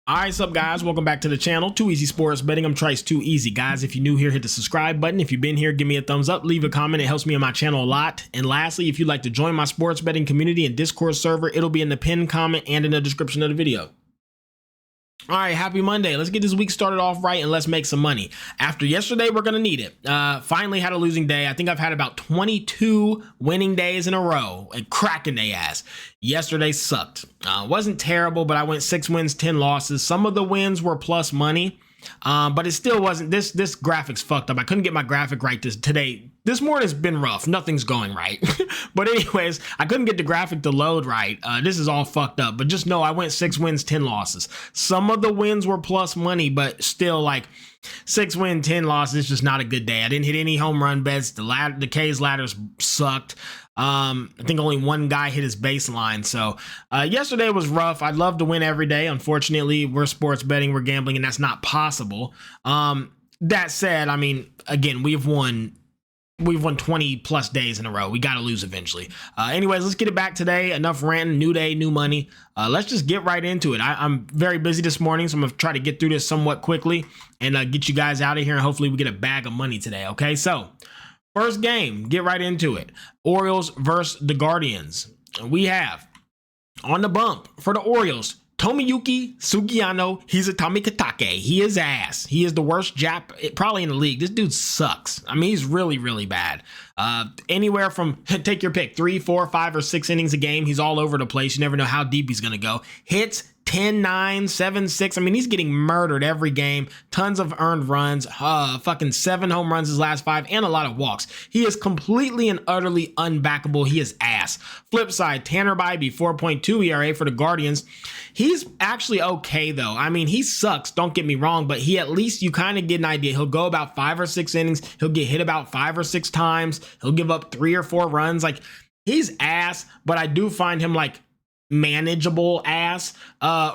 Alright, what's up guys? Welcome back to the channel. Too Easy Sports Betting. I'm Trice Too Easy. Guys, if you're new here, hit the subscribe button. If you've been here, give me a thumbs up, leave a comment. It helps me on my channel a lot. And lastly, if you'd like to join my sports betting community and Discord server, it'll be in the pinned comment and in the description of the video. Alright, happy Monday. Let's get this week started off right and let's make some money. After yesterday, we're going to need it. Finally had a losing day. I think I've had about 22 winning days in a row and cracking they ass. Yesterday sucked. Wasn't terrible, but I went 6 wins, 10 losses. Some of the wins were plus money, but it still wasn't. This graphic's fucked up. I couldn't get my graphic right today. This morning's been rough. Nothing's going right. But anyways, I couldn't get the graphic to load right. This is all fucked up. But just know I went 6 wins, 10 losses. Some of the wins were plus money, but still like 6 wins, 10 losses. It's just not a good day. I didn't hit any home run bets. The K's ladders sucked. I think only one guy hit his baseline. So yesterday was rough. I'd love to win every day. Unfortunately, we're sports betting, we're gambling, and that's not possible. That said, I mean, again, we've won 20 plus days in a row. We got to lose eventually. Anyways, let's get it back today. Enough ranting. New day, new money. Let's just get right into it. I'm very busy this morning, so I'm going to try to get through this somewhat quickly and get you guys out of here. And hopefully we get a bag of money today. Okay, so first game, get right into it. Orioles versus the Guardians. We have on the bump for the Orioles, Tomoyuki Sugiyano. He's a Tamikatake. He is ass. He is the worst Jap probably in the league. This dude sucks. I mean, he's really, really bad. Anywhere from, take your pick, 3, 4, 5, or 6 innings a game. He's all over the place. You never know how deep he's going to go. Hits 10, 9, 7, 6. I mean, he's getting murdered every game. Tons of earned runs. Fucking 7 home runs his last 5 and a lot of walks. He is completely and utterly unbackable. He is ass. Flip side, Tanner Bybee, 4.2 ERA for the Guardians. He's actually okay, though. I mean, he sucks. Don't get me wrong, but he at least you kind of get an idea. He'll go about 5 or 6 innings. He'll get hit about 5 or 6 times. He'll give up 3 or 4 runs. Like, he's ass, but I do find him like manageable ass.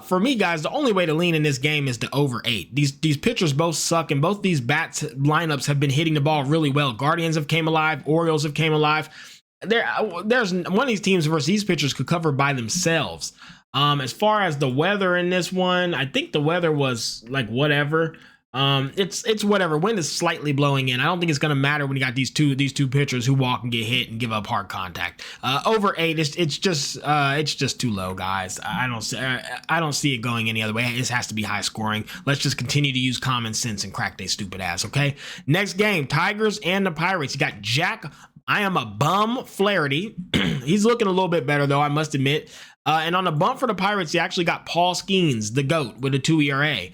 For me, guys, the only way to lean in this game is to over 8. These pitchers both suck, and both these bats lineups have been hitting the ball really well. Guardians have came alive. Orioles have came alive. There's one of these teams versus these pitchers could cover by themselves. As far as the weather in this one, I think the weather was like whatever. It's whatever. Wind is slightly blowing in. I don't think it's gonna matter when you got these two pitchers who walk and get hit and give up hard contact. Over 8, it's just too low, guys. I don't see it going any other way. It has to be high scoring. Let's just continue to use common sense and crack they stupid ass. Okay. Next game, Tigers and the Pirates. You got Jack. I am a bum Flaherty. He's looking a little bit better though, I must admit. And on the bump for the Pirates, you actually got Paul Skeens, the GOAT, with a 2 ERA.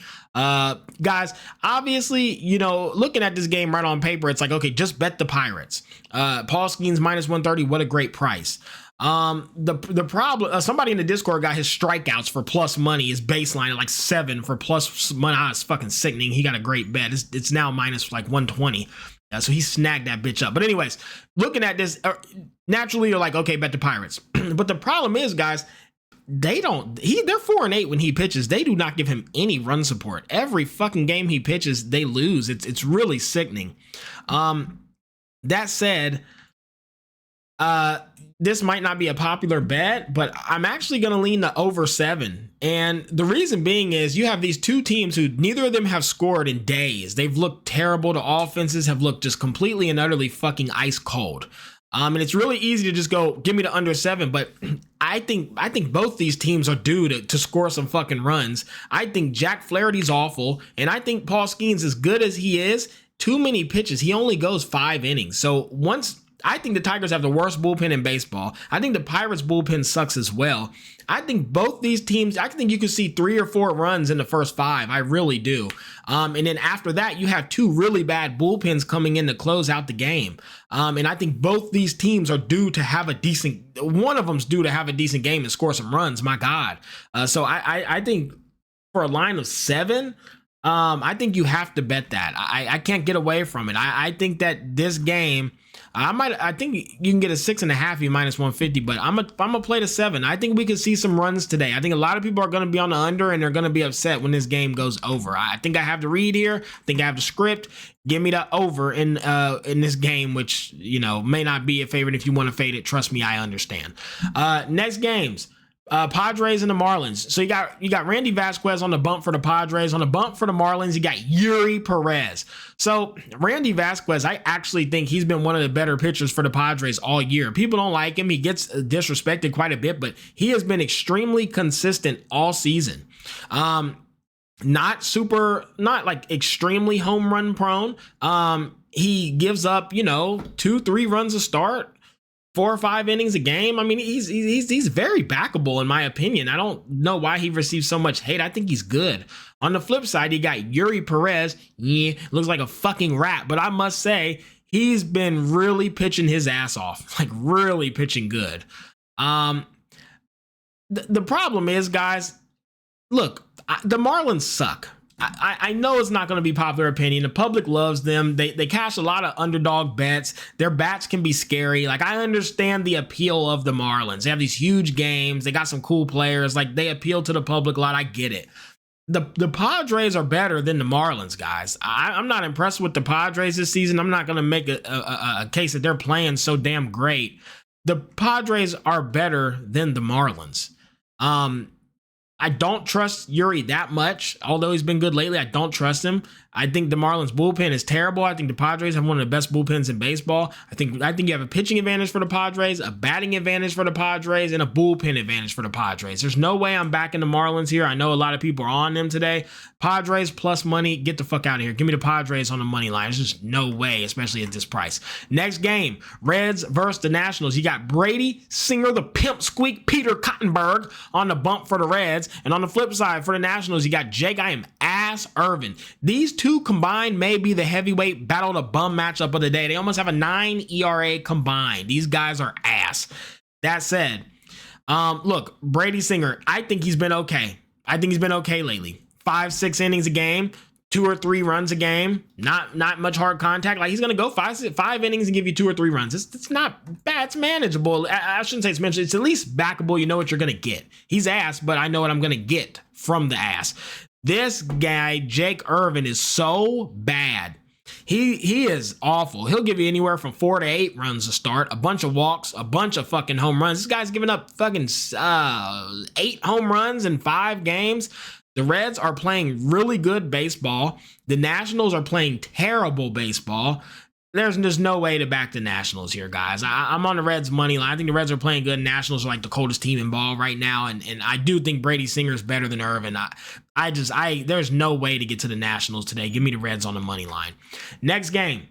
Guys, obviously, you know, looking at this game right on paper, it's like, okay, just bet the Pirates. Paul Skeens minus 130, what a great price. The problem, somebody in the Discord got his strikeouts for plus money, his baseline at like 7 for plus money. It's fucking sickening. He got a great bet. It's now minus like 120. So he snagged that bitch up. But anyways, looking at this, naturally you're like, okay, bet the Pirates. But the problem is, guys, they're 4-8 when he pitches. They do not give him any run support. Every fucking game he pitches, they lose. It's really sickening. That said, this might not be a popular bet, but I'm actually going to lean to over 7. And the reason being is you have these two teams who neither of them have scored in days. They've looked terrible. The offenses have looked just completely and utterly fucking ice cold. And it's really easy to just go, give me the under 7. But I think both these teams are due to score some fucking runs. I think Jack Flaherty's awful. And I think Paul Skeens, as good as he is, too many pitches. He only goes 5 innings. So I think the Tigers have the worst bullpen in baseball. I think the Pirates bullpen sucks as well. I think both these teams, I think you could see 3 or 4 runs in the first 5. I really do. And then after that, you have 2 really bad bullpens coming in to close out the game. And I think both these teams are due to have a decent, one of them's due to have a decent game and score some runs. My God. So I think for a line of 7, I think you have to bet that. I can't get away from it. I think that this game, I think you can get a 6.5 minus 150, but I'm gonna play the 7. I think we could see some runs today. I think a lot of people are gonna be on the under and they're gonna be upset when this game goes over. I think I have the read here. I think I have the script. Give me the over in this game, which, you know, may not be a favorite if you want to fade it. Trust me, I understand. Next games. Padres and the Marlins. So you got Randy Vasquez on the bump for the Padres. On the bump for the Marlins, you got Yuri Perez. So Randy Vasquez, I actually think he's been one of the better pitchers for the Padres all year. People don't like him. He gets disrespected quite a bit, but he has been extremely consistent all season. Not like extremely home run prone. He gives up, 2-3 runs a start, 4 or 5 innings a game. I mean, he's very backable in my opinion. I don't know why he receives so much hate. I think he's good. On the flip side, you got Yuri Perez. Yeah, looks like a fucking rat, but I must say he's been really pitching his ass off, like really pitching good. The problem is, guys, look, the Marlins suck. I know it's not going to be popular opinion. The public loves them. They cash a lot of underdog bets. Their bats can be scary. Like, I understand the appeal of the Marlins. They have these huge games. They got some cool players. Like, they appeal to the public a lot. I get it. The Padres are better than the Marlins, guys. I'm not impressed with the Padres this season. I'm not going to make a case that they're playing so damn great. The Padres are better than the Marlins. I don't trust Yuri that much, although he's been good lately. I don't trust him. I think the Marlins bullpen is terrible. I think the Padres have one of the best bullpens in baseball. I think you have a pitching advantage for the Padres, a batting advantage for the Padres, and a bullpen advantage for the Padres. There's no way I'm backing the Marlins here. I know a lot of people are on them today. Padres plus money, get the fuck out of here. Give me the Padres on the money line. There's just no way, especially at this price. Next game, Reds versus the Nationals. You got Brady Singer, the pimp squeak, Peter Cottenberg on the bump for the Reds. And on the flip side, for the Nationals, you got Jake I am ass Irvin. These two combined may be the heavyweight battle the bum matchup of the day. They almost have a 9 ERA combined. These guys are ass. That said, look, Brady Singer, I think he's been okay. I think he's been okay lately. 5-6 innings a game, 2 or 3 runs a game, not much hard contact. Like, he's going to go 5 innings and give you 2 or 3 runs. It's not bad. It's manageable. I shouldn't say it's manageable. It's at least backable. You know what you're going to get. He's ass, but I know what I'm going to get from the ass. This guy, Jake Irvin, is so bad. He is awful. He'll give you anywhere from 4 to 8 runs a start, a bunch of walks, a bunch of fucking home runs. This guy's giving up fucking 8 home runs in 5 games. The Reds are playing really good baseball. The Nationals are playing terrible baseball. There's no way to back the Nationals here, guys. I'm on the Reds money line. I think the Reds are playing good. Nationals are like the coldest team in ball right now, and I do think Brady Singer is better than Irvin. There's no way to get to the Nationals today. Give me the Reds on the money line. Next game,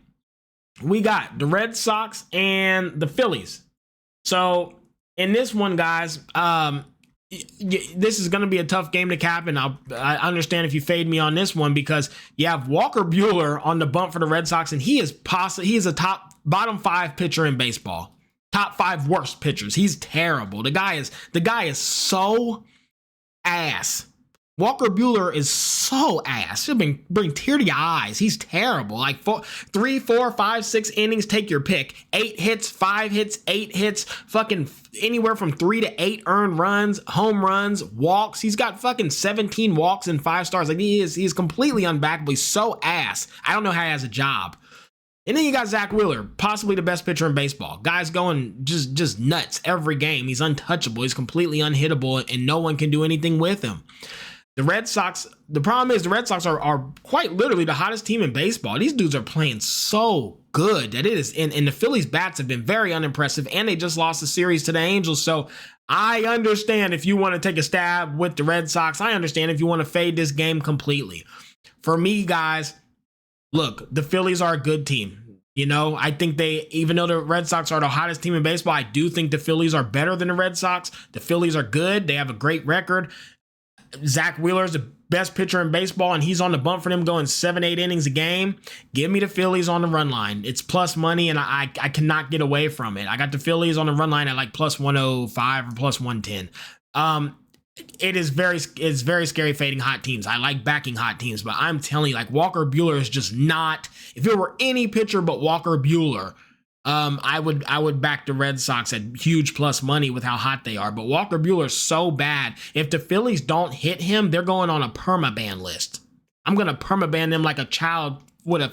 we got the Red Sox and the Phillies. So in this one, guys, this is going to be a tough game to cap, and I understand if you fade me on this one, because you have Walker Buehler on the bump for the Red Sox, and he is a bottom 5 pitcher in baseball. Top 5 worst pitchers. He's terrible. The guy is so ass. Walker Buehler is so ass. He'll bring tear to your eyes. He's terrible. Like 3, 4, 5, 6 innings, take your pick. 8 hits, 5 hits, 8 hits, fucking anywhere from 3 to 8 earned runs, home runs, walks. He's got fucking 17 walks and 5 stars. Like, he's completely unbackable. He's so ass. I don't know how he has a job. And then you got Zach Wheeler, possibly the best pitcher in baseball. Guy's going just nuts every game. He's untouchable. He's completely unhittable, and no one can do anything with him. The Red Sox, the problem is the Red Sox are quite literally the hottest team in baseball. These dudes are playing so good that it is, and the Phillies bats have been very unimpressive, and they just lost the series to the Angels. So I understand if you want to take a stab with the Red Sox. I understand if you want to fade this game completely. For me, guys, look, the Phillies are a good team. I think even though the Red Sox are the hottest team in baseball, I do think the Phillies are better than the Red Sox. The Phillies are good. They have a great record. Zach Wheeler is the best pitcher in baseball, and he's on the bump for them going 7-8 innings a game. Give me the Phillies on the run line. It's plus money, and I cannot get away from it. I got the Phillies on the run line at like plus 105 or plus 110. It's very scary fading hot teams. I like backing hot teams, but I'm telling you, like, Walker Buehler is just not. If it were any pitcher but Walker Buehler, I would back the Red Sox at huge plus money with how hot they are. But Walker Buehler is so bad. If the Phillies don't hit him, they're going on a permaban list. I'm going to permaban them like a child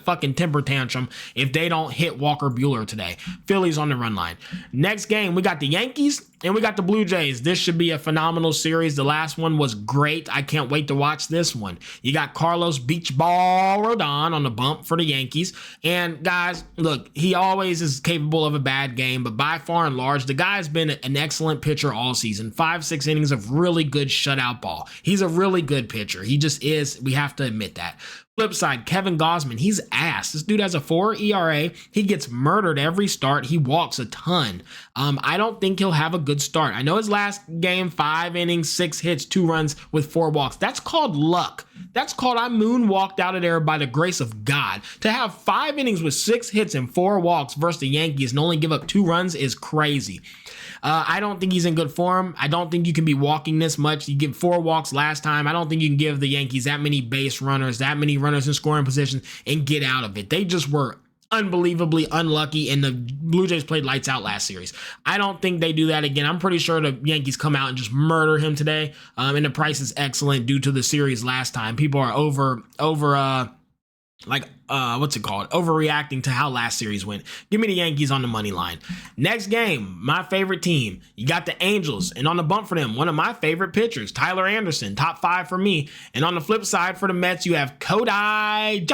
fucking temper tantrum if they don't hit Walker Buehler today. Phillies on the run line. Next game, we got the Yankees and we got the Blue Jays. This should be a phenomenal series. The last one was great. I can't wait to watch this one. You got Carlos Beach Ball Rodon on the bump for the Yankees. And guys, look, he always is capable of a bad game, but by far and large, the guy's been an excellent pitcher all season. 5-6 innings of really good shutout ball. He's a really good pitcher. He just is. We have to admit that. Flip side, Kevin Gausman, he's ass. This dude has a 4 ERA. He gets murdered every start. He walks a ton. I don't think he'll have a good start. I know his last game, 5 innings, 6 hits, 2 runs with 4 walks. That's called luck. That's called I moonwalked out of there by the grace of God. To have 5 innings with 6 hits and 4 walks versus the Yankees and only give up 2 runs is crazy. I don't think he's in good form. I don't think you can be walking this much. You give 4 walks last time. I don't think you can give the Yankees that many base runners, that many runners in scoring position and get out of it. They just were unbelievably unlucky, and the Blue Jays played lights out last series. I don't think they do that again. I'm pretty sure the Yankees come out and just murder him today. And the price is excellent due to the series last time. People are overreacting to how last series went. Give me the Yankees on the money line. Next game, my favorite team. You got the Angels, and on the bump for them, one of my favorite pitchers, Tyler Anderson, top 5 for me. And on the flip side for the Mets, you have Kodai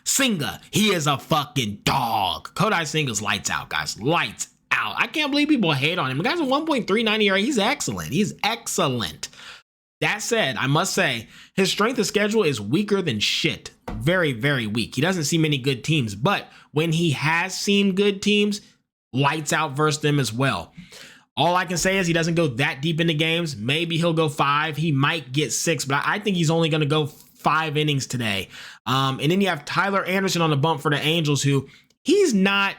Senga. He is a fucking dog. Kodai Senga's lights out, guys. Lights out. I can't believe people hate on him. The guy's a 1.39 ERA. He's excellent. He's excellent. That said, I must say, his strength of schedule is weaker than shit. Very, very weak. He doesn't see many good teams, but when he has seen good teams, lights out versus them as well. All I can say is he doesn't go that deep into games. Maybe he'll go 5. He might get 6, but I think he's only going to go 5 innings today. And then you have Tyler Anderson on the bump for the Angels, who he's not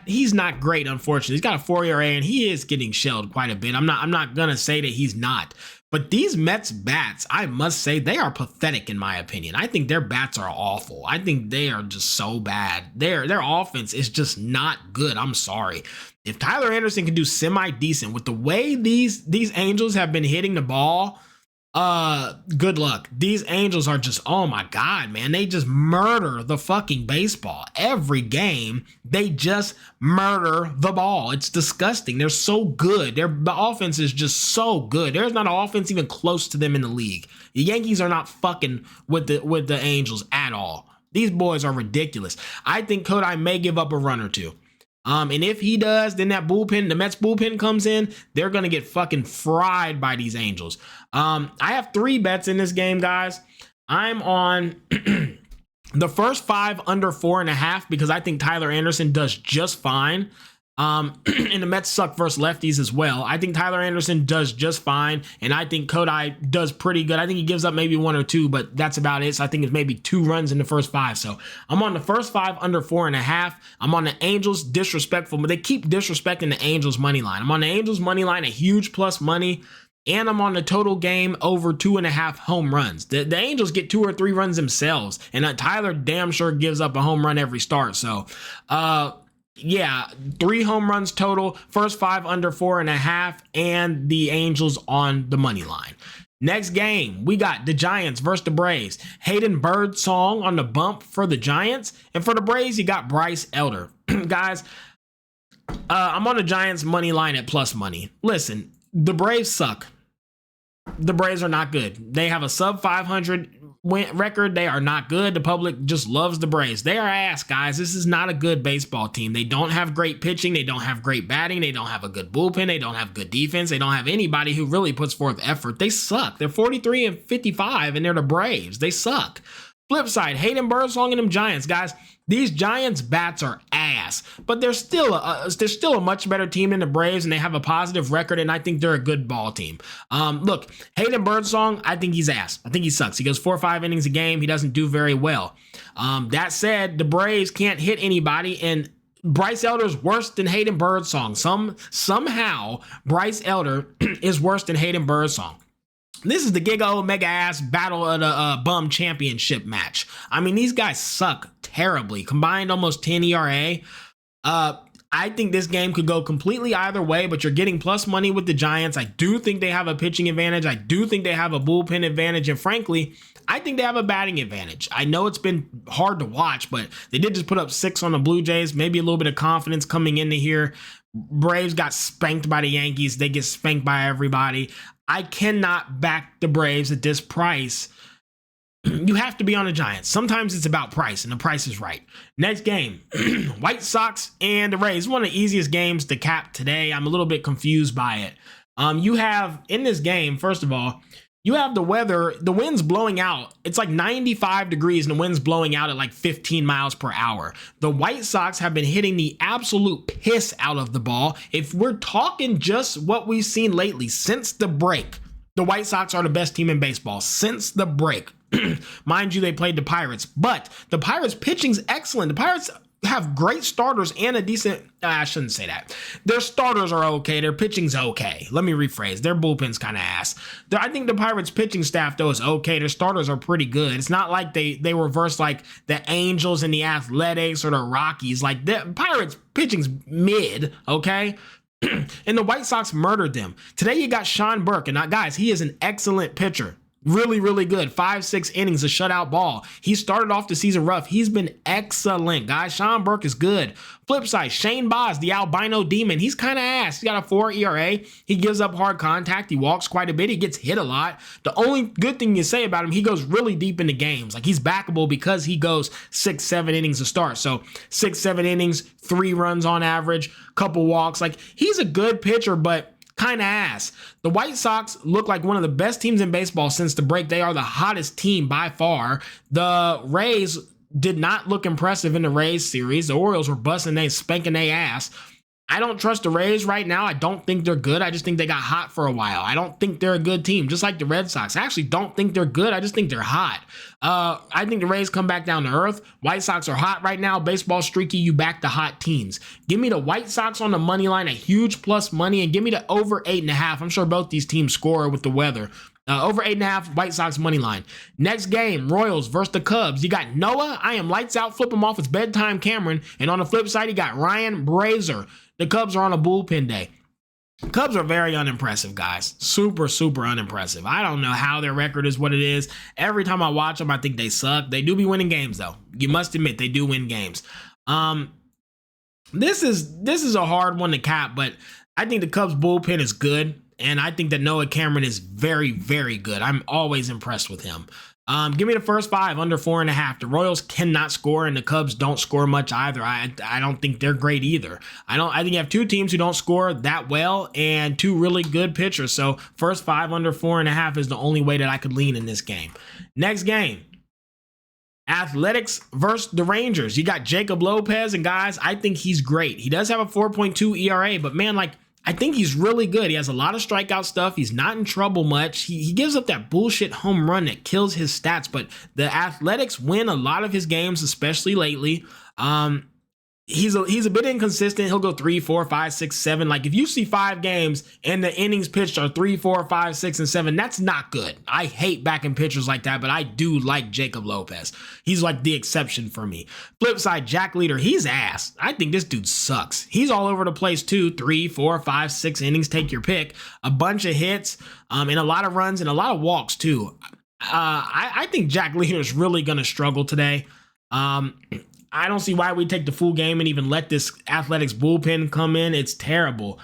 great, unfortunately. He's got a 4 ERA and he is getting shelled quite a bit. I'm not going to say that he's not. But these Mets bats, I must say, they are pathetic in my opinion. I think their bats are awful. I think they are just so bad. Their offense is just not good. I'm sorry. If Tyler Anderson can do semi-decent with the way these Angels have been hitting the ball, good luck. These Angels are just, oh my God, man. They just murder the fucking baseball. Every game, they just murder the ball. It's disgusting. They're so good. The offense is just so good. There's not an offense even close to them in the league. The Yankees are not fucking with the Angels at all. These boys are ridiculous. I think Kodai may give up a run or two. And if he does, then that bullpen, the Mets bullpen comes in, they're going to get fucking fried by these Angels. I have 3 bets in this game, guys. I'm on the first 5 under 4.5 because I think Tyler Anderson does just fine. And the Mets suck versus lefties as well. I think Tyler Anderson does just fine, and I think Kodai does pretty good. I think he gives up maybe 1 or 2, but that's about it. So I think it's maybe 2 runs in the first 5. So I'm on the first 5 under 4.5. I'm on the Angels, disrespectful, but they keep disrespecting the Angels money line. I'm on the Angels money line, a huge plus money, and I'm on the total game over 2.5 home runs. The Angels get 2 or 3 runs themselves, and Tyler damn sure gives up a home run every start. So, yeah, 3 home runs total, first 5 under 4.5, and the Angels on the money line. Next game, we got the Giants versus the Braves. Hayden Birdsong on the bump for the Giants, and for the Braves, you got Bryce Elder. Guys, I'm on the Giants money line at plus money. Listen, the Braves suck. The Braves are not good. They have a sub 500 record. They are not good. The public just loves the Braves. They are ass, guys. This is not a good baseball team. They don't have great pitching. They don't have great batting. They don't have a good bullpen. They don't have good defense. They don't have anybody who really puts forth effort. They suck. They're 43-55, and they're the Braves. They suck. Flip side, Hayden Birdsong and them Giants, guys. These Giants bats are ass, but they're still a much better team than the Braves, and they have a positive record, and I think they're a good ball team. Look, Hayden Birdsong, I think he's ass. I think he sucks. He goes 4 or 5 innings a game. He doesn't do very well. That said, the Braves can't hit anybody, and Bryce Elder is worse than Hayden Birdsong. Somehow, Bryce Elder is worse than Hayden Birdsong. This is the Giga Omega ass battle of the bum championship match. I mean, these guys suck terribly. Combined almost 10 ERA. I think this game could go completely either way, but you're getting plus money with the Giants. I do think they have a pitching advantage. I do think they have a bullpen advantage. And frankly, I think they have a batting advantage. I know it's been hard to watch, but they did just put up 6 on the Blue Jays. Maybe a little bit of confidence coming into here. Braves got spanked by the Yankees. They get spanked by everybody. I cannot back the Braves at this price. You have to be on the Giants. Sometimes it's about price, and the price is right. Next game, White Sox and the Rays. One of the easiest games to cap today. I'm a little bit confused by it. You have, in this game, first of all, you have the weather, the wind's blowing out. It's like 95 degrees and the wind's blowing out at like 15 miles per hour. The White Sox have been hitting the absolute piss out of the ball. If we're talking just what we've seen lately since the break, the White Sox are the best team in baseball since the break. Mind you, they played the Pirates, but the Pirates pitching's excellent. The Pirates have great starters and a decent, I shouldn't say that. Their starters are okay. Their pitching's okay. Let me rephrase. Their bullpen's kind of ass. I think the Pirates pitching staff, though, is okay. Their starters are pretty good. It's not like they reverse like the Angels and the Athletics or the Rockies. Like the Pirates pitching's mid, okay? And the White Sox murdered them. Today you got Sean Burke, and guys, he is an excellent pitcher. Really, really good. 5-6 innings, a shutout ball. He started off the season rough. He's been excellent, guys. Sean Burke is good. Flip side, Shane Baz, the albino demon. He's kind of ass. He's got a 4 ERA. He gives up hard contact. He walks quite a bit. He gets hit a lot. The only good thing you say about him, he goes really deep into games. Like, he's backable because he goes 6-7 innings to start. So 6-7 innings, 3 runs on average, couple walks. Like, he's a good pitcher, but kind of ass. The White Sox look like one of the best teams in baseball since the break. They are the hottest team by far. The Rays did not look impressive in the Rays series. The Orioles were busting, spanking their ass. I don't trust the Rays right now. I don't think they're good. I just think they got hot for a while. I don't think they're a good team, just like the Red Sox. I actually don't think they're good. I just think they're hot. I think the Rays come back down to earth. White Sox are hot right now. Baseball streaky, you back the hot teams. Give me the White Sox on the money line, a huge plus money, and give me the over 8.5. I'm sure both these teams score with the weather. Over 8.5, White Sox money line. Next game, Royals versus the Cubs. You got Noah. I am lights out. Flip him off. It's bedtime Cameron. And on the flip side, you got Ryan Brazier. The Cubs are on a bullpen day. Cubs are very unimpressive, guys. Super, super unimpressive. I don't know how their record is what it is. Every time I watch them, I think they suck. They do be winning games, though. You must admit, they do win games. This is a hard one to cap, but I think the Cubs bullpen is good. And I think that Noah Cameron is very, very good. I'm always impressed with him. Give me the first 5 under 4.5. The Royals cannot score, and the Cubs don't score much either. I don't think they're great either. I think you have 2 teams who don't score that well and 2 really good pitchers. So first 5 under 4.5 is the only way that I could lean in this game. Next game, Athletics versus the Rangers. You got Jacob Lopez, and guys, I think he's great. He does have a 4.2 ERA, but man, like, I think he's really good. He has a lot of strikeout stuff. He's not in trouble much. He gives up that bullshit home run that kills his stats, but the Athletics win a lot of his games, especially lately. He's a bit inconsistent. He'll go 3, 4, 5, 6, 7. Like, if you see 5 games and the innings pitched are 3, 4, 5, 6, and 7, that's not good. I hate backing pitchers like that, but I do like Jacob Lopez. He's like the exception for me. Flip side, Jack Leader, he's ass. I think this dude sucks. He's all over the place too. 3, 4, 5, 6 innings, take your pick. A bunch of hits, and a lot of runs and a lot of walks too. I think Jack Leader is really going to struggle today. I don't see why we take the full game and even let this Athletics bullpen come in. It's terrible.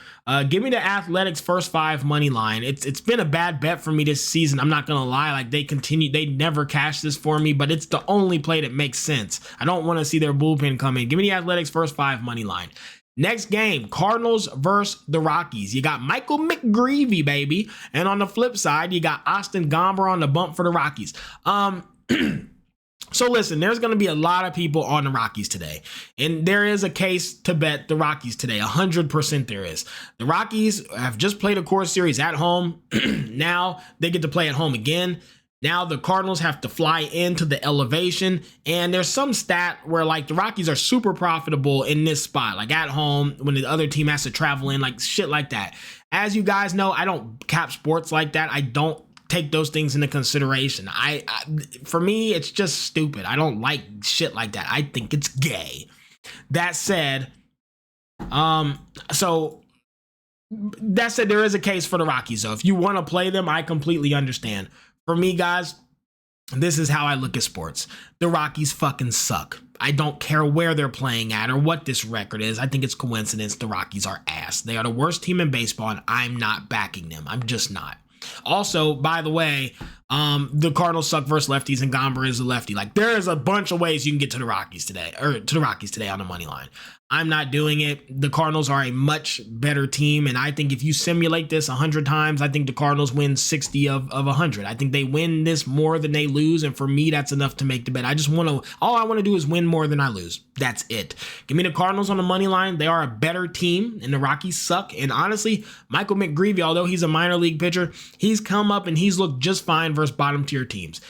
Give me the Athletics first 5 money line. It's been a bad bet for me this season. I'm not going to lie. Like, they never cash this for me, but it's the only play that makes sense. I don't want to see their bullpen come in. Give me the Athletics first 5 money line. Next game, Cardinals versus the Rockies. You got Michael McGreevy, baby. And on the flip side, you got Austin Gomber on the bump for the Rockies. So listen, there's going to be a lot of people on the Rockies today, and there is a case to bet the Rockies today. 100% there is. The Rockies have just played a Coors Series at home. Now they get to play at home again. Now the Cardinals have to fly into the elevation, and there's some stat where like the Rockies are super profitable in this spot, like at home when the other team has to travel in, like shit like that. As you guys know, I don't cap sports like that. I don't take those things into consideration. For me, it's just stupid. I don't like shit like that. I think it's gay. That said, So that said, there is a case for the Rockies, though. If you want to play them, I completely understand. For me, guys, this is how I look at sports. The Rockies fucking suck. I don't care where they're playing at or what this record is. I think it's coincidence. The Rockies are ass. They are the worst team in baseball, and I'm not backing them. I'm just not. Also, by the way, the Cardinals suck versus lefties, and Gomber is a lefty. Like, there is a bunch of ways you can get to the Rockies today, on the money line. I'm not doing it. The Cardinals are a much better team, and I think if you simulate this 100 times, I think the Cardinals win 60 of 100. I think they win this more than they lose, and for me, that's enough to make the bet. All I want to do is win more than I lose. That's it. Give me the Cardinals on the money line. They are a better team, and the Rockies suck. And honestly, Michael McGreevy, although he's a minor league pitcher, he's come up and he's looked just fine versus bottom tier teams.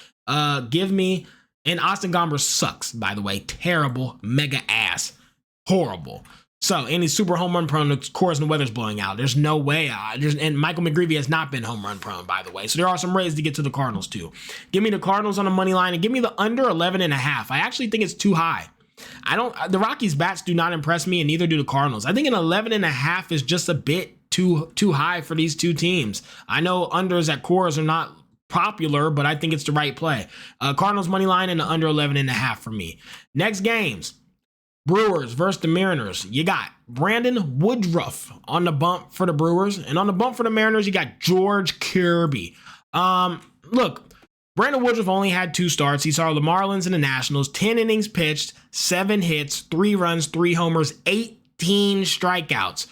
Give me, and Austin Gomber sucks, by the way. Terrible, mega ass. Horrible. So, and he's super home run prone, of course, and the weather's blowing out. There's no way. And Michael McGreevy has not been home run prone, by the way. So there are some ways to get to the Cardinals, too. Give me the Cardinals on the money line and give me the under 11.5. I actually think it's too high. The Rockies bats do not impress me, and neither do the Cardinals. I think an 11.5 is just a bit too high for these two teams. I know unders at cores are not popular, but I think it's the right play. Cardinals money line and the under 11.5 for me. Next games. Brewers versus the Mariners. You got Brandon Woodruff on the bump for the Brewers, and on the bump for the Mariners, you got George Kirby. Look, Brandon Woodruff only had 2 starts. He saw the Marlins and the Nationals, 10 innings pitched, 7 hits, 3 runs, 3 homers, 18 strikeouts.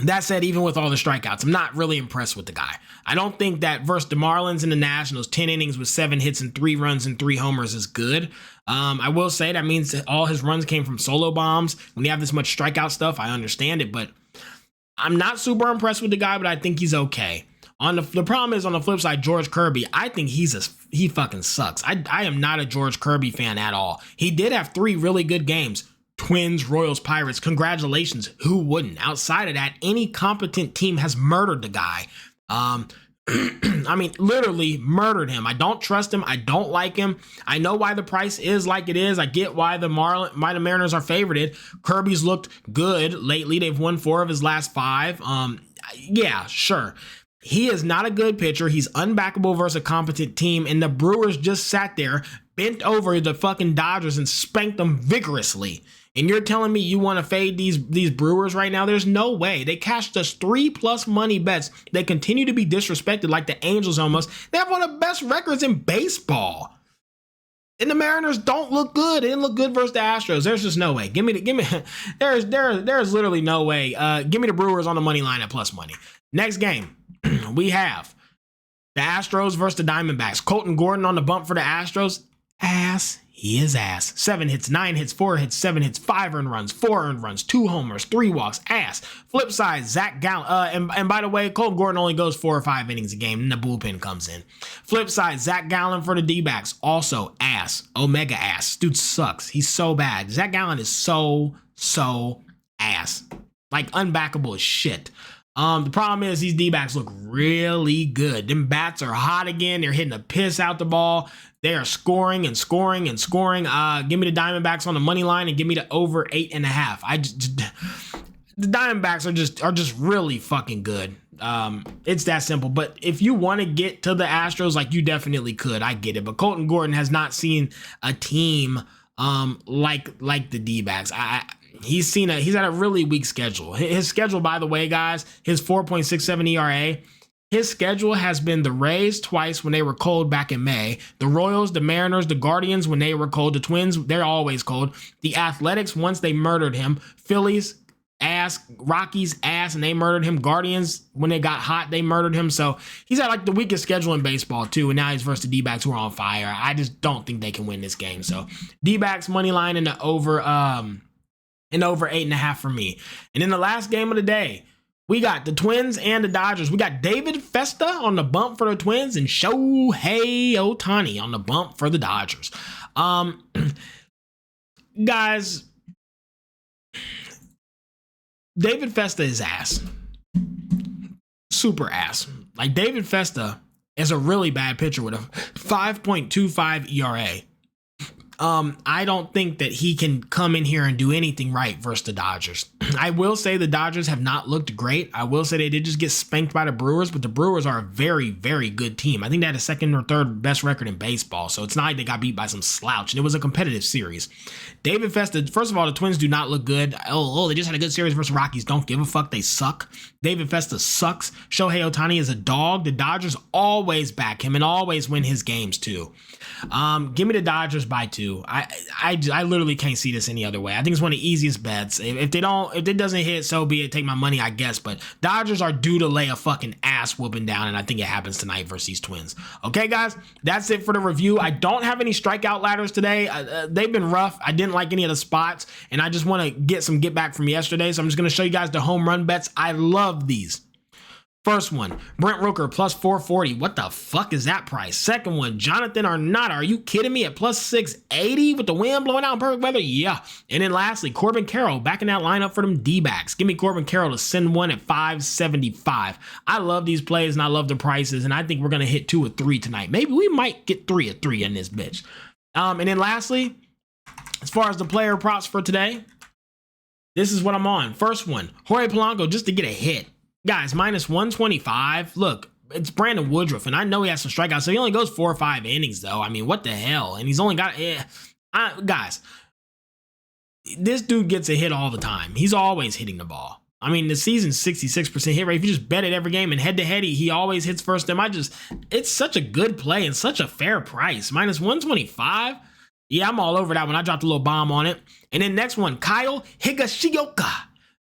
That said, even with all the strikeouts, I'm not really impressed with the guy. I don't think that versus the Marlins and the Nationals, 10 innings with 7 hits and 3 runs and 3 homers is good. I will say that means that all his runs came from solo bombs. When you have this much strikeout stuff, I understand it, but I'm not super impressed with the guy, but I think he's okay. The problem is, on the flip side, George Kirby, I think he fucking sucks. I am not a George Kirby fan at all. He did have 3 really good games. Twins, Royals, Pirates, congratulations. Who wouldn't? Outside of that, any competent team has murdered the guy. I mean, literally murdered him. I don't trust him. I don't like him. I know why the price is like it is. I get why the Mariners are favorited. Kirby's looked good lately. They've won 4 of his last 5. Yeah, sure. He is not a good pitcher. He's unbackable versus a competent team, and the Brewers just sat there, bent over the fucking Dodgers and spanked them vigorously. And you're telling me you want to fade these Brewers right now? There's no way. They cashed us 3+ money bets. They continue to be disrespected like the Angels almost. They have one of the best records in baseball. And the Mariners don't look good. They didn't look good versus the Astros. There's just no way. There's literally no way. Give me the Brewers on the money line at plus money. Next game, we have the Astros versus the Diamondbacks. Colton Gordon on the bump for the Astros. Ass. He is ass. 7 hits, 9 hits, 4 hits, 7 hits, 5 earned runs, 4 earned runs, 2 homers, 3 walks. Ass. Flip side, Zach Gallen. And by the way, Colton Gordon only goes 4 or 5 innings a game, and the bullpen comes in. Flip side, Zach Gallen for the D-backs. Also ass. Omega ass. Dude sucks. He's so bad. Zach Gallen is so ass. Like, unbackable as shit. The problem is these D-backs look really good. Them bats are hot again. They're hitting the piss out the ball. They are scoring and scoring and scoring. Give me the Diamondbacks on the money line and give me the over 8.5. The Diamondbacks are just really fucking good. It's that simple. But if you want to get to the Astros, like, you definitely could. I get it. But Colton Gordon has not seen a team like the D-backs. He's had a really weak schedule. His schedule, by the way, guys, his 4.67 ERA. His schedule has been the Rays twice when they were cold back in May, the Royals, the Mariners, the Guardians when they were cold, the Twins, they're always cold, the Athletics once they murdered him, Phillies, ass, Rockies, ass, and they murdered him, Guardians, when they got hot, they murdered him. So he's had like the weakest schedule in baseball too, and now he's versus the D-backs who are on fire. I just don't think they can win this game. So D-backs money line and the over 8.5 for me. And in the last game of the day, we got the Twins and the Dodgers. We got David Festa on the bump for the Twins and Shohei Ohtani on the bump for the Dodgers. Guys, David Festa is ass. Super ass. Like, David Festa is a really bad pitcher with a 5.25 ERA. I don't think that he can come in here and do anything right versus the Dodgers. I will say the Dodgers have not looked great. I will say they did just get spanked by the Brewers, but the Brewers are a very, very good team. I think they had a second or third best record in baseball, so it's not like they got beat by some slouch, and it was a competitive series. David Festa, first of all, the Twins do not look good. Oh, they just had a good series versus Rockies. Don't give a fuck. They suck. David Festa sucks. Shohei Ohtani is a dog. The Dodgers always back him and always win his games too. Give me the Dodgers by 2. I literally can't see this any other way. I think it's one of the easiest bets. If it doesn't hit, so be it. Take my money, I guess. But Dodgers are due to lay a fucking ass whooping down, and I think it happens tonight versus these Twins. Okay, guys, that's it for the review. I don't have any strikeout ladders today. They've been rough. I didn't like any of the spots, and I just want to get some get back from yesterday. So I'm just going to show you guys the home run bets. I love these. First one, Brent Rooker plus 440. What the fuck is that price? Second one, Jonathan Arnott. Are you kidding me? At plus 680 with the wind blowing out in perfect weather? Yeah. And then lastly, Corbin Carroll back in that lineup for them D-backs. Give me Corbin Carroll to send one at 575. I love these plays and I love the prices, and I think we're going to hit 2 or 3 tonight. Maybe we might get 3 or 3 in this bitch. And then lastly, as far as the player props for today, this is what I'm on. First one, Jorge Polanco just to get a hit. Guys, minus 125. Look, it's Brandon Woodruff, and I know he has some strikeouts, so he only goes 4 or 5 innings, though. I mean, what the hell? And he's only got... guys, this dude gets a hit all the time. He's always hitting the ball. I mean, the season's 66% hit rate. If you just bet it every game and head-to-head, he always hits first. It's such a good play and such a fair price. Minus 125? Yeah, I'm all over that one. I dropped a little bomb on it. And then next one, Kyle Higashioka.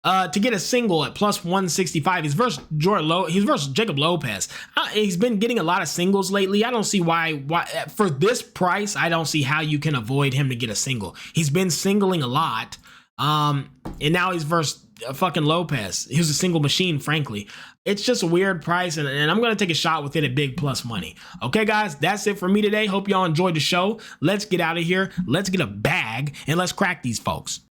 To get a single at plus 165. He's versus Jacob Lopez. He's been getting a lot of singles lately. I don't see why for this price, I don't see how you can avoid him to get a single. He's been singling a lot. And now he's versus fucking Lopez. He was a single machine, frankly. It's just a weird price, and I'm going to take a shot with it at big plus money. Okay, guys, that's it for me today. Hope y'all enjoyed the show. Let's get out of here. Let's get a bag, and let's crack these folks.